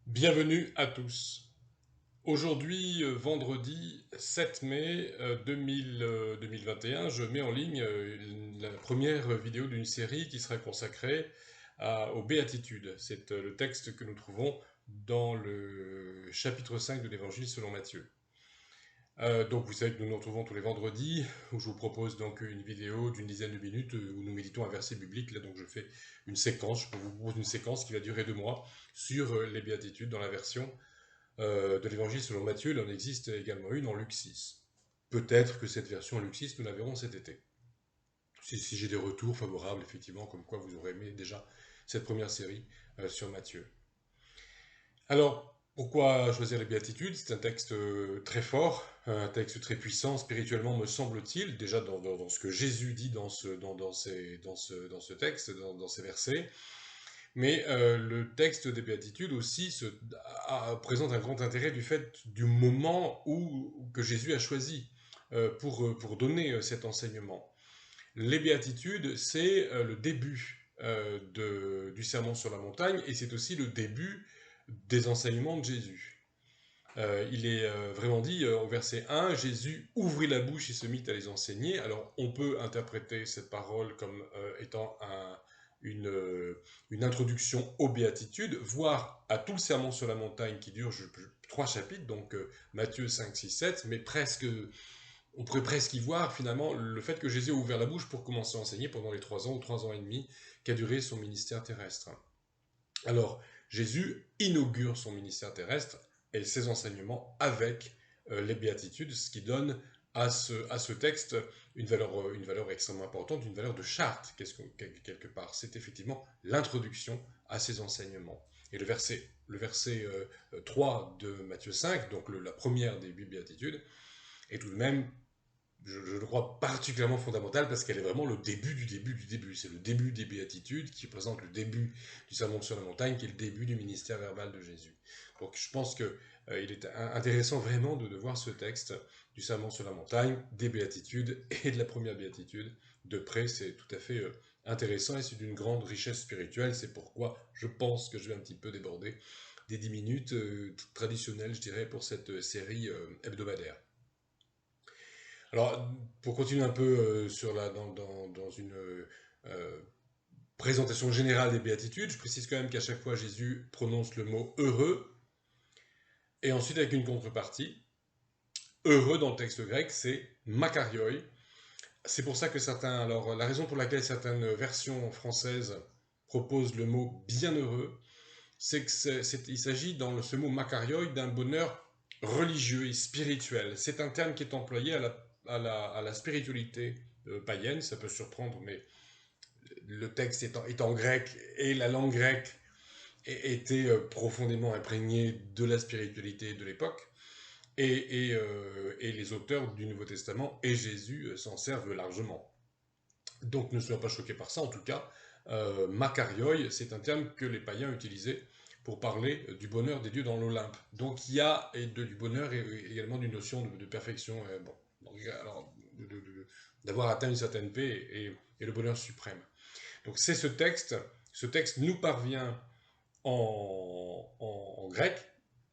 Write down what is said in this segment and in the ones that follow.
Bienvenue à tous. Aujourd'hui, vendredi 7 mai 2021, je mets en ligne la première vidéo d'une série qui sera consacrée aux béatitudes. C'est le texte que nous trouvons dans le chapitre 5 de l'Évangile selon Matthieu. Donc vous savez que nous nous retrouvons tous les vendredis, où je vous propose donc une vidéo d'une dizaine de minutes où nous méditons un verset biblique. Là donc je fais une séquence, je vous propose une séquence qui va durer 2 mois sur les béatitudes dans la version de l'Évangile selon Matthieu. Il en existe également une en Luc 6. Peut-être que cette version en Luc 6, nous la verrons cet été. Si j'ai des retours favorables, effectivement, comme quoi vous aurez aimé déjà cette première série sur Matthieu. Alors, pourquoi choisir les béatitudes? C'est un texte très fort, un texte très puissant spirituellement, me semble-t-il, déjà dans ce que Jésus dit dans ce texte, dans ces versets. Mais le texte des béatitudes aussi présente un grand intérêt du fait du moment que Jésus a choisi pour donner cet enseignement. Les béatitudes, c'est le début du sermon sur la montagne, et c'est aussi le début des enseignements de Jésus. Il est vraiment dit au verset 1, Jésus ouvrit la bouche et se mit à les enseigner. Alors on peut interpréter cette parole comme étant une introduction aux béatitudes, voire à tout le sermon sur la montagne qui dure 3 chapitres, donc Matthieu 5, 6, 7, mais on pourrait presque y voir finalement le fait que Jésus a ouvert la bouche pour commencer à enseigner pendant les 3 ans ou 3 ans et demi qu'a duré son ministère terrestre. Alors, Jésus inaugure son ministère terrestre et ses enseignements avec les béatitudes, ce qui donne à ce texte une valeur extrêmement importante, une valeur de charte, quelque part. C'est effectivement l'introduction à ses enseignements. Et le verset 3 de Matthieu 5, donc la première des 8 béatitudes, est tout de même, je le crois, particulièrement fondamentale parce qu'elle est vraiment le début du début du début. C'est le début des béatitudes qui représente le début du sermon sur la montagne, qui est le début du ministère verbal de Jésus. Donc je pense que il est intéressant vraiment de voir ce texte du sermon sur la montagne, des béatitudes et de la première béatitude de près. C'est tout à fait intéressant et c'est d'une grande richesse spirituelle. C'est pourquoi je pense que je vais un petit peu déborder des 10 minutes traditionnelles, je dirais, pour cette série hebdomadaire. Alors, pour continuer un peu dans une présentation générale des béatitudes, je précise quand même qu'à chaque fois Jésus prononce le mot heureux, et ensuite avec une contrepartie. Heureux dans le texte grec, c'est makarioi. C'est pour ça que alors la raison pour laquelle certaines versions françaises proposent le mot bienheureux, c'est qu'il s'agit dans ce mot makarioi d'un bonheur religieux et spirituel. C'est un terme qui est employé à la spiritualité païenne, ça peut surprendre, mais le texte est en grec et la langue grecque était profondément imprégnée de la spiritualité de l'époque. Et les auteurs du Nouveau Testament et Jésus s'en servent largement. Donc ne soyons pas choqués par ça, en tout cas, makarioi, c'est un terme que les païens utilisaient pour parler du bonheur des dieux dans l'Olympe. Donc il y a du bonheur et également d'une notion de perfection, d'avoir atteint une certaine paix et le bonheur suprême. Donc c'est ce texte nous parvient en grec,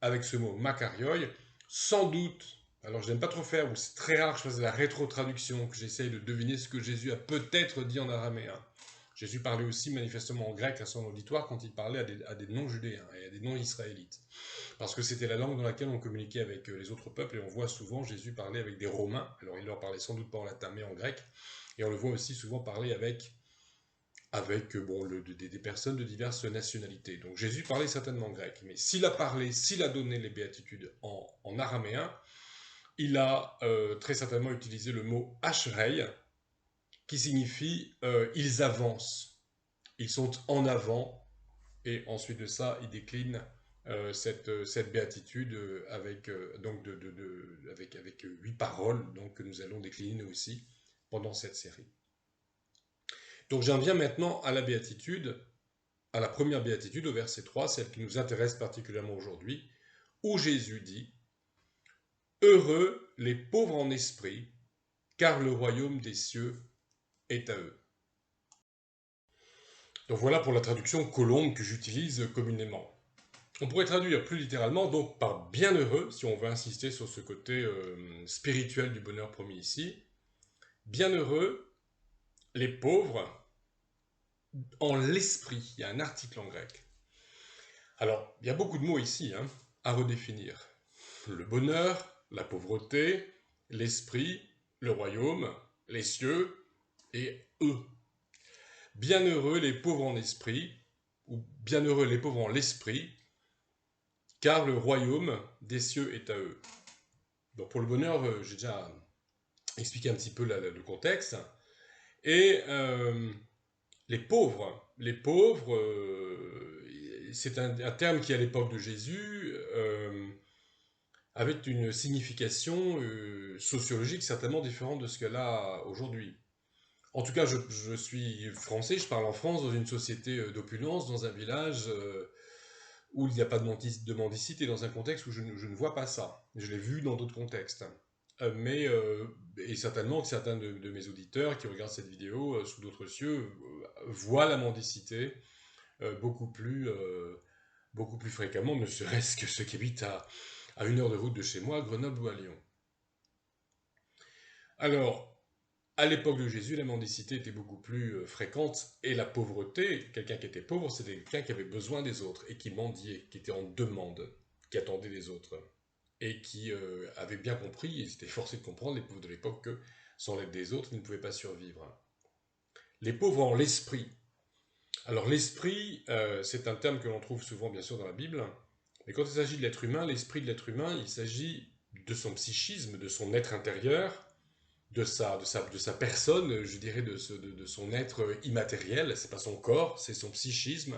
avec ce mot makarioi, sans doute, alors je n'aime pas trop faire, ou c'est très rare que je fasse de la rétro-traduction, que j'essaye de deviner ce que Jésus a peut-être dit en araméen. Jésus parlait aussi manifestement en grec à son auditoire quand il parlait à des non-judéens et à des non-israélites. Parce que c'était la langue dans laquelle on communiquait avec les autres peuples, et on voit souvent Jésus parler avec des Romains, alors il leur parlait sans doute pas en latin mais en grec, et on le voit aussi souvent parler avec des personnes de diverses nationalités. Donc Jésus parlait certainement grec, mais s'il a donné les béatitudes en araméen, il a très certainement utilisé le mot ashrei, qui signifie ils avancent, ils sont en avant, et ensuite de ça, il décline cette béatitude avec 8 paroles, donc que nous allons décliner nous aussi pendant cette série. Donc j'en viens maintenant à à la première béatitude, au verset 3, celle qui nous intéresse particulièrement aujourd'hui, où Jésus dit « Heureux les pauvres en esprit, car le royaume des cieux est à eux. » Donc voilà pour la traduction Colombe que j'utilise communément. On pourrait traduire plus littéralement donc par bienheureux, si on veut insister sur ce côté spirituel du bonheur promis ici. Bienheureux les pauvres en l'esprit. Il y a un article en grec. Alors, il y a beaucoup de mots ici à redéfinir. Le bonheur, la pauvreté, l'esprit, le royaume, les cieux et eux. Bienheureux les pauvres en esprit, ou bienheureux les pauvres en l'esprit, car le royaume des cieux est à eux. Donc pour le bonheur, j'ai déjà expliqué un petit peu le contexte. Et les pauvres, c'est un terme qui à l'époque de Jésus avait une signification sociologique certainement différente de ce qu'elle a aujourd'hui. En tout cas, je suis français, je parle en France, dans une société d'opulence, dans un village où il n'y a pas de mendicité, dans un contexte où je ne vois pas ça. Je l'ai vu dans d'autres contextes. Et certainement que certains de mes auditeurs qui regardent cette vidéo sous d'autres cieux voient la mendicité beaucoup plus fréquemment, ne serait-ce que ceux qui habitent à 1 heure de route de chez moi, à Grenoble ou à Lyon. Alors, à l'époque de Jésus, la mendicité était beaucoup plus fréquente et la pauvreté, quelqu'un qui était pauvre, c'était quelqu'un qui avait besoin des autres et qui mendiait, qui était en demande, qui attendait des autres et qui avait bien compris, et étaient forcés de comprendre, les pauvres de l'époque, que sans l'aide des autres, ils ne pouvaient pas survivre. Les pauvres en l'esprit. Alors l'esprit, c'est un terme que l'on trouve souvent bien sûr dans la Bible, mais quand il s'agit de l'être humain, l'esprit de l'être humain, il s'agit de son psychisme, de son être intérieur, de sa personne, je dirais de son être immatériel, c'est pas son corps, c'est son psychisme.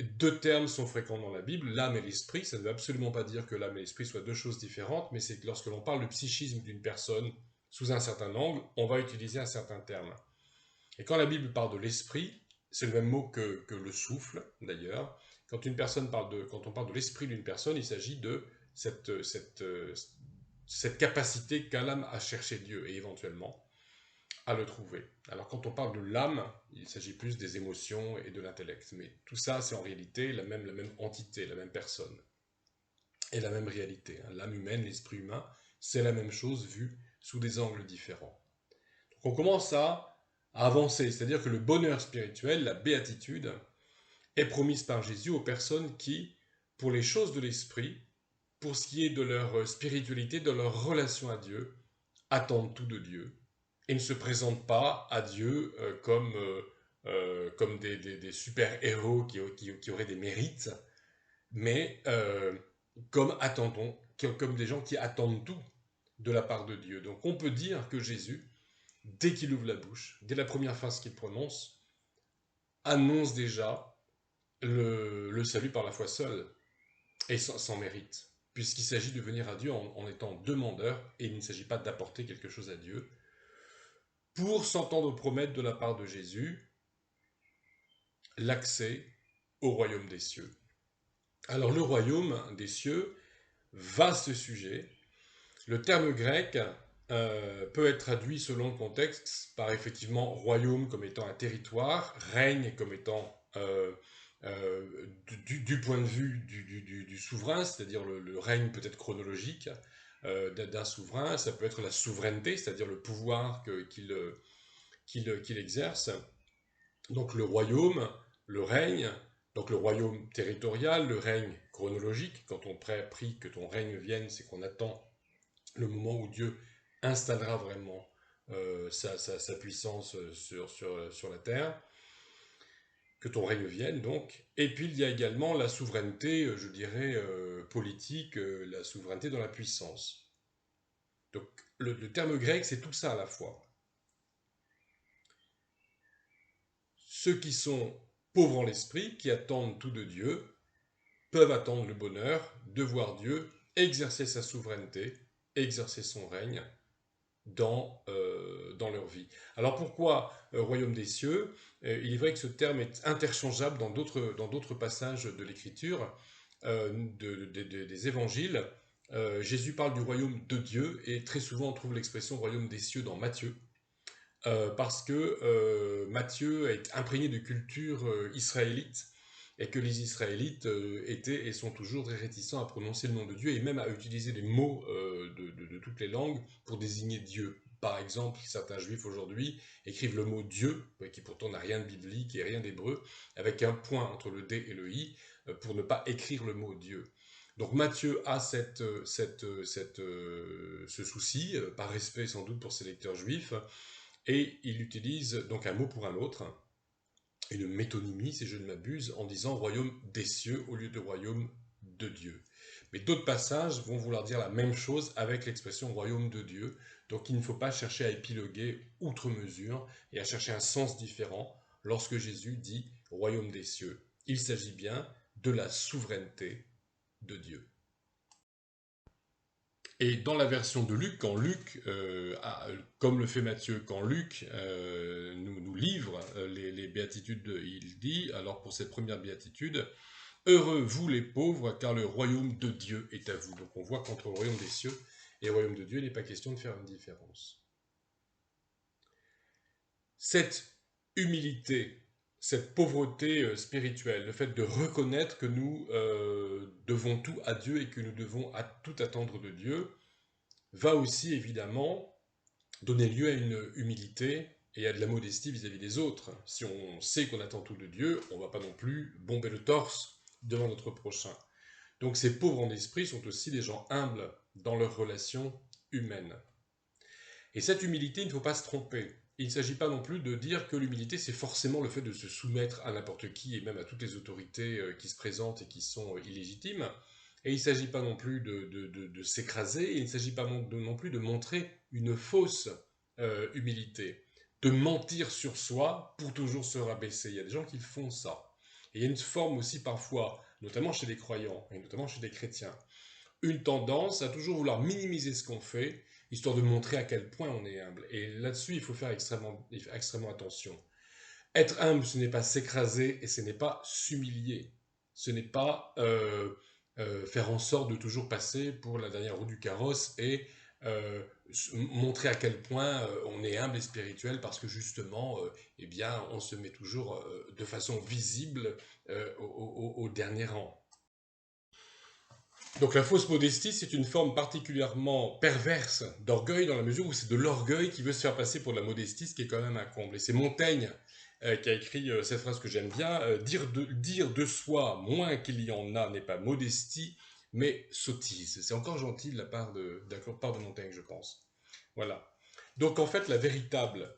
Deux termes sont fréquents dans la Bible, l'âme et l'esprit. Ça ne veut absolument pas dire que l'âme et l'esprit soient deux choses différentes, mais c'est que lorsque l'on parle du psychisme d'une personne sous un certain angle, on va utiliser un certain terme. Et quand la Bible parle de l'esprit, c'est le même mot que le souffle, d'ailleurs. Quand on parle de l'esprit d'une personne, il s'agit de cette capacité qu'a l'âme à chercher Dieu et éventuellement à le trouver. Alors quand on parle de l'âme, il s'agit plus des émotions et de l'intellect. Mais tout ça, c'est en réalité la même entité, la même personne et la même réalité. L'âme humaine, l'esprit humain, c'est la même chose vue sous des angles différents. Donc on commence à avancer, c'est-à-dire que le bonheur spirituel, la béatitude, est promise par Jésus aux personnes qui, pour les choses de l'esprit, pour ce qui est de leur spiritualité, de leur relation à Dieu, attendent tout de Dieu et ne se présentent pas à Dieu comme des super-héros qui auraient des mérites, mais comme des gens qui attendent tout de la part de Dieu. Donc on peut dire que Jésus, dès qu'il ouvre la bouche, dès la première phrase qu'il prononce, annonce déjà le salut par la foi seule et sans mérite, puisqu'il s'agit de venir à Dieu en étant demandeur, et il ne s'agit pas d'apporter quelque chose à Dieu, pour s'entendre promettre de la part de Jésus l'accès au royaume des cieux. Alors le royaume des cieux, vaste sujet. Le terme grec peut être traduit selon le contexte par effectivement royaume comme étant un territoire, règne comme étant du point de vue du souverain, c'est-à-dire le règne peut-être chronologique d'un souverain, ça peut être la souveraineté, c'est-à-dire le pouvoir qu'il exerce. Donc le royaume, le règne, donc le royaume territorial, le règne chronologique, quand on prie que ton règne vienne, c'est qu'on attend le moment où Dieu installera vraiment sa puissance sur la terre, que ton règne vienne donc. Et puis il y a également la souveraineté, je dirais, politique, la souveraineté dans la puissance. Donc le terme grec, c'est tout ça à la fois. Ceux qui sont pauvres en l'esprit, qui attendent tout de Dieu, peuvent attendre le bonheur de voir Dieu exercer sa souveraineté, exercer son règne dans leur vie. Alors pourquoi royaume des cieux? Il est vrai que ce terme est interchangeable dans d'autres passages de l'Écriture, des évangiles. Jésus parle du royaume de Dieu et très souvent on trouve l'expression royaume des cieux dans Matthieu. Parce que Matthieu est imprégné de culture israélite et que les Israélites étaient et sont toujours très réticents à prononcer le nom de Dieu et même à utiliser des mots de toutes les langues pour désigner Dieu. Par exemple, certains juifs aujourd'hui écrivent le mot Dieu, qui pourtant n'a rien de biblique et rien d'hébreu, avec un point entre le D et le I, pour ne pas écrire le mot Dieu. Donc Matthieu a ce souci, par respect sans doute pour ses lecteurs juifs, et il utilise donc un mot pour un autre, une métonymie si je ne m'abuse, en disant royaume des cieux au lieu de royaume de Dieu. Mais d'autres passages vont vouloir dire la même chose avec l'expression royaume de Dieu, donc il ne faut pas chercher à épiloguer outre mesure et à chercher un sens différent lorsque Jésus dit royaume des cieux. Il s'agit bien de la souveraineté de Dieu. Et dans la version de Luc, quand Luc, comme le fait Matthieu, quand Luc nous livre les béatitudes, il dit, alors pour cette première béatitude, heureux vous les pauvres, car le royaume de Dieu est à vous. Donc on voit qu'entre le royaume des cieux et le royaume de Dieu, il n'est pas question de faire une différence. Cette humilité, cette pauvreté spirituelle, le fait de reconnaître que nous devons tout à Dieu et que nous devons tout attendre de Dieu, va aussi évidemment donner lieu à une humilité et à de la modestie vis-à-vis des autres. Si on sait qu'on attend tout de Dieu, on ne va pas non plus bomber le torse devant notre prochain. Donc ces pauvres en esprit sont aussi des gens humbles dans leurs relations humaines. Et cette humilité, il ne faut pas se tromper. Il ne s'agit pas non plus de dire que l'humilité, c'est forcément le fait de se soumettre à n'importe qui et même à toutes les autorités qui se présentent et qui sont illégitimes. Et il ne s'agit pas non plus de s'écraser, il ne s'agit pas non plus de montrer une fausse humilité, de mentir sur soi pour toujours se rabaisser. Il y a des gens qui font ça. Et il y a une forme aussi parfois, notamment chez les croyants, et notamment chez les chrétiens, une tendance à toujours vouloir minimiser ce qu'on fait, histoire de montrer à quel point on est humble. Et là-dessus, il faut faire extrêmement attention. Être humble, ce n'est pas s'écraser et ce n'est pas s'humilier. Ce n'est pas faire en sorte de toujours passer pour la dernière roue du carrosse et montrer à quel point on est humble et spirituel parce que justement, eh bien, on se met toujours de façon visible au dernier rang. Donc la fausse modestie, c'est une forme particulièrement perverse d'orgueil dans la mesure où c'est de l'orgueil qui veut se faire passer pour de la modestie, ce qui est quand même un comble. Et c'est Montaigne qui a écrit cette phrase que j'aime bien, dire de soi moins qu'il y en a n'est pas modestie, mais sottise. C'est encore gentil de la part de Montaigne, je pense. Voilà. Donc en fait, la véritable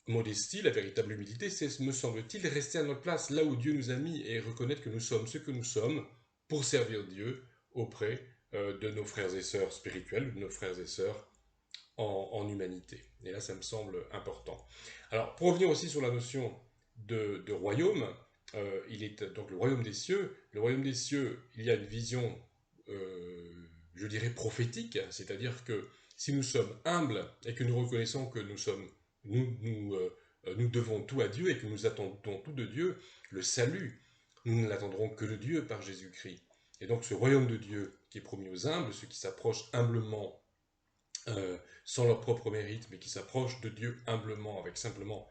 modestie, la véritable humilité, c'est, me semble-t-il, rester à notre place là où Dieu nous a mis et reconnaître que nous sommes ce que nous sommes pour servir Dieu auprès de nos frères et sœurs spirituels ou de nos frères et sœurs en humanité. Et là, ça me semble important. Alors, pour revenir aussi sur la notion de royaume, il est donc le royaume des cieux. Le royaume des cieux, il y a une vision, je dirais, prophétique, c'est-à-dire que si nous sommes humbles et que nous reconnaissons que nous devons tout à Dieu et que nous attendons tout de Dieu, le salut, nous ne l'attendrons que de Dieu par Jésus-Christ. Et donc ce royaume de Dieu qui est promis aux humbles, ceux qui s'approchent humblement, sans leur propre mérite, mais qui s'approchent de Dieu humblement, avec simplement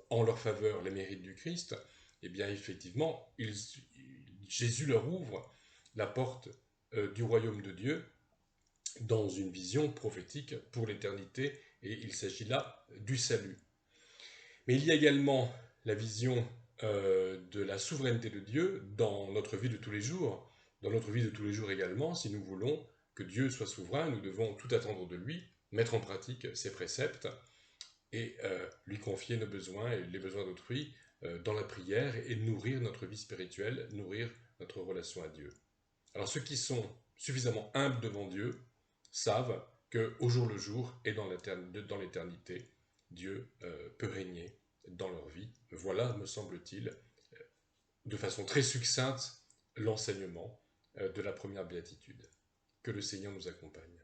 en leur faveur les mérites du Christ, eh bien effectivement, Jésus leur ouvre la porte du royaume de Dieu dans une vision prophétique pour l'éternité, et il s'agit là du salut. Mais il y a également la vision de la souveraineté de Dieu dans notre vie de tous les jours. Dans notre vie de tous les jours également, si nous voulons que Dieu soit souverain, nous devons tout attendre de lui, mettre en pratique ses préceptes et lui confier nos besoins et les besoins d'autrui dans la prière et nourrir notre vie spirituelle, nourrir notre relation à Dieu. Alors ceux qui sont suffisamment humbles devant Dieu savent qu'au jour le jour et dans l'éternité, Dieu peut régner dans leur vie. Voilà, me semble-t-il, de façon très succincte, l'enseignement de la première béatitude. Que le Seigneur nous accompagne.